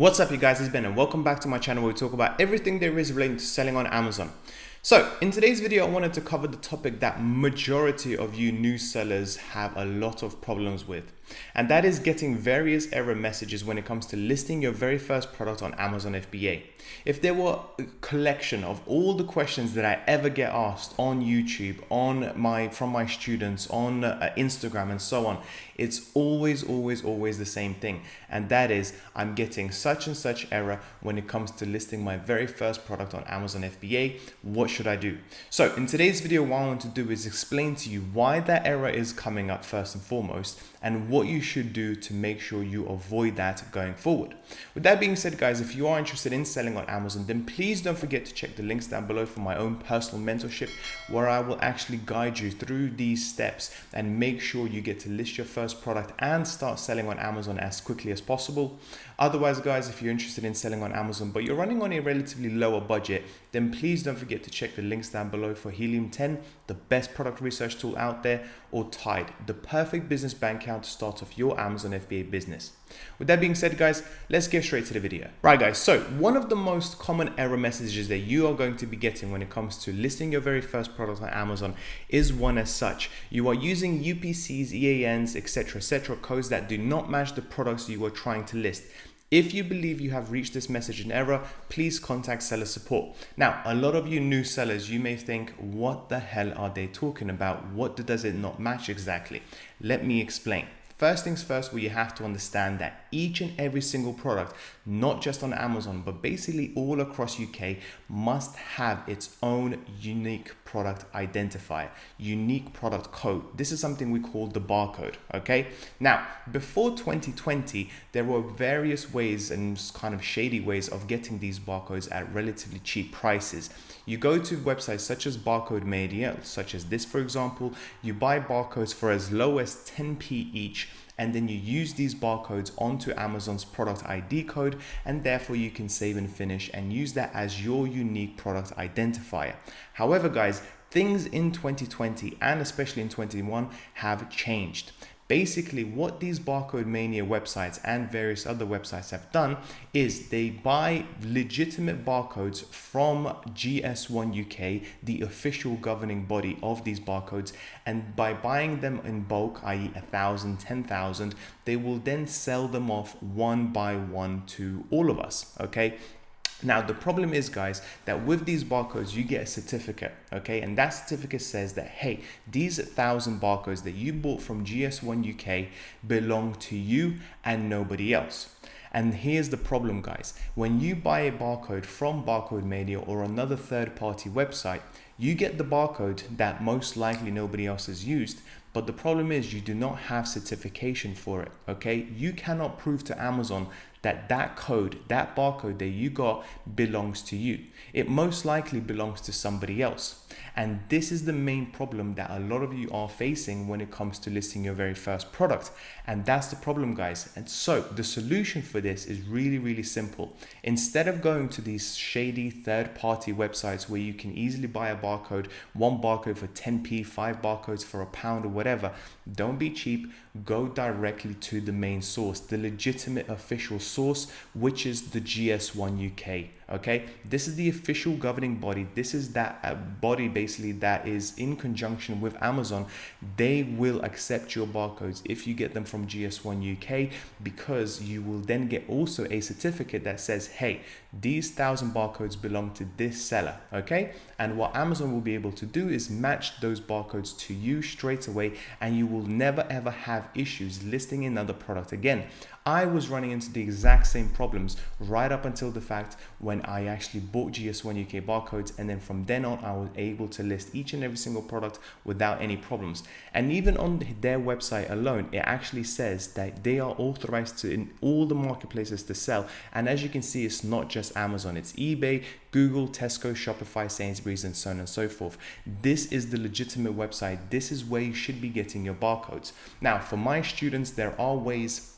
What's up you guys, it's Ben and welcome back to my channel where we talk about everything there is relating to selling on Amazon. So in today's video, I wanted to cover the topic that majority of you new sellers have a lot of problems with. And that is getting various error messages when it comes to listing your very first product on Amazon FBA. If there were a collection of all the questions that I ever get asked on YouTube, from my students, on Instagram and so on, it's always the same thing. And that is, I'm getting such and such error when it comes to listing my very first product on Amazon FBA. What should I do? So in today's video, what I want to do is explain to you why that error is coming up first and foremost, and what you should do to make sure you avoid that going forward. With that being said, guys, if you are interested in selling on Amazon, then please don't forget to check the links down below for my own personal mentorship, where I will actually guide you through these steps and make sure you get to list your first product and start selling on Amazon as quickly as possible. Otherwise, guys, if you're interested in selling on Amazon, but you're running on a relatively lower budget, then please don't forget to check the links down below for Helium 10, the best product research tool out there, or Tide, the perfect business bank account to start off your Amazon FBA business. With that being said, guys, let's get straight to the video. Right, guys, so one of the most common error messages that you are going to be getting when it comes to listing your very first product on Amazon is one as such. You are using UPCs, EANs, etc., codes that do not match the products you are trying to list. If you believe you have reached this message in error, please contact seller support. Now, a lot of you new sellers, you may think, what the hell are they talking about? What does it not match exactly? Let me explain. First things first, you have to understand that each and every single product, not just on Amazon, but basically all across UK, must have its own unique product identifier, unique product code. This is something we call the barcode, okay? Now, before 2020, there were various ways and kind of shady ways of getting these barcodes at relatively cheap prices. You go to websites such as Barcode Media, such as this, for example, you buy barcodes for as low as 10p each, and then you use these barcodes onto Amazon's product ID code, and therefore you can save and finish and use that as your unique product identifier. However, guys, things in 2020 and especially in 2021 have changed. Basically, what these Barcode Mania websites and various other websites have done is they buy legitimate barcodes from GS1 UK, the official governing body of these barcodes, and by buying them in bulk, i.e. 1,000, 10,000, they will then sell them off one by one to all of us, okay? Now, the problem is, guys, that with these barcodes, you get a certificate, okay? And that certificate says that, hey, these 1,000 barcodes that you bought from GS1 UK belong to you and nobody else. And here's the problem, guys. When you buy a barcode from Barcode Media or another third-party website, you get the barcode that most likely nobody else has used. But the problem is you do not have certification for it, okay? You cannot prove to Amazon that that code, that barcode that you got belongs to you. It most likely belongs to somebody else. And this is the main problem that a lot of you are facing when it comes to listing your very first product. And that's the problem, guys. And so the solution for this is really simple. Instead of going to these shady third-party websites where you can easily buy a barcode, one barcode for 10p, 5 barcodes for £1 or whatever, don't be cheap. Go directly to the main source, the legitimate official source, which is the GS1 UK. Okay, this is the official governing body. This is that body basically that is in conjunction with Amazon. They will accept your barcodes if you get them from GS1 UK, because you will then get also a certificate that says, hey, these 1,000 barcodes belong to this seller. Okay, and what Amazon will be able to do is match those barcodes to you straight away, and you will never ever have issues listing another product again. I was running into the exact same problems right up until the fact when I actually bought GS1 UK barcodes, and then from then on I was able to list each and every single product without any problems. And even on their website alone, it actually says that they are authorized to in all the marketplaces to sell. And as you can see, it's not just Amazon, it's eBay, Google, Tesco, Shopify, Sainsbury's, and so on and so forth. This is the legitimate website. This is where you should be getting your barcodes. Now, for my students, there are ways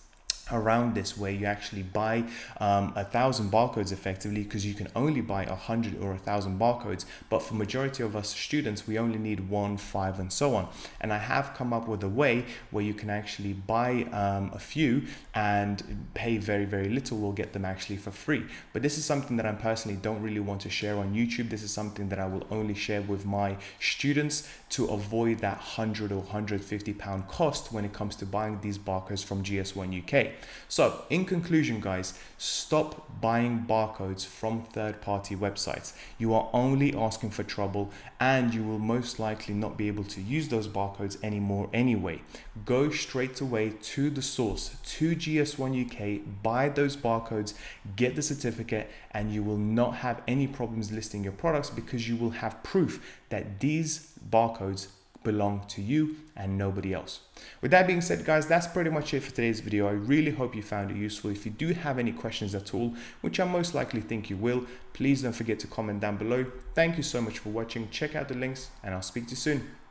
around this, where you actually buy 1,000 barcodes effectively, because you can only buy 100 or 1,000 barcodes, but for majority of us students we only need 1, 5 and so on. And I have come up with a way where you can actually buy a few and pay very little, or get them actually for free. But this is something that I personally don't really want to share on YouTube. This is something that I will only share with my students to avoid that £100 or £150 cost when it comes to buying these barcodes from GS1 UK. So in conclusion, guys, stop buying barcodes from third-party websites. You are only asking for trouble, and you will most likely not be able to use those barcodes anymore anyway. Go straight away to the source, to GS1 UK, buy those barcodes, get the certificate, and you will not have any problems listing your products, because you will have proof that these barcodes belong to you and nobody else. With that being said, guys, that's pretty much it for today's video. I really hope you found it useful. If you do have any questions at all, which I most likely think you will, please don't forget to comment down below. Thank you so much for watching. Check out the links, and I'll speak to you soon.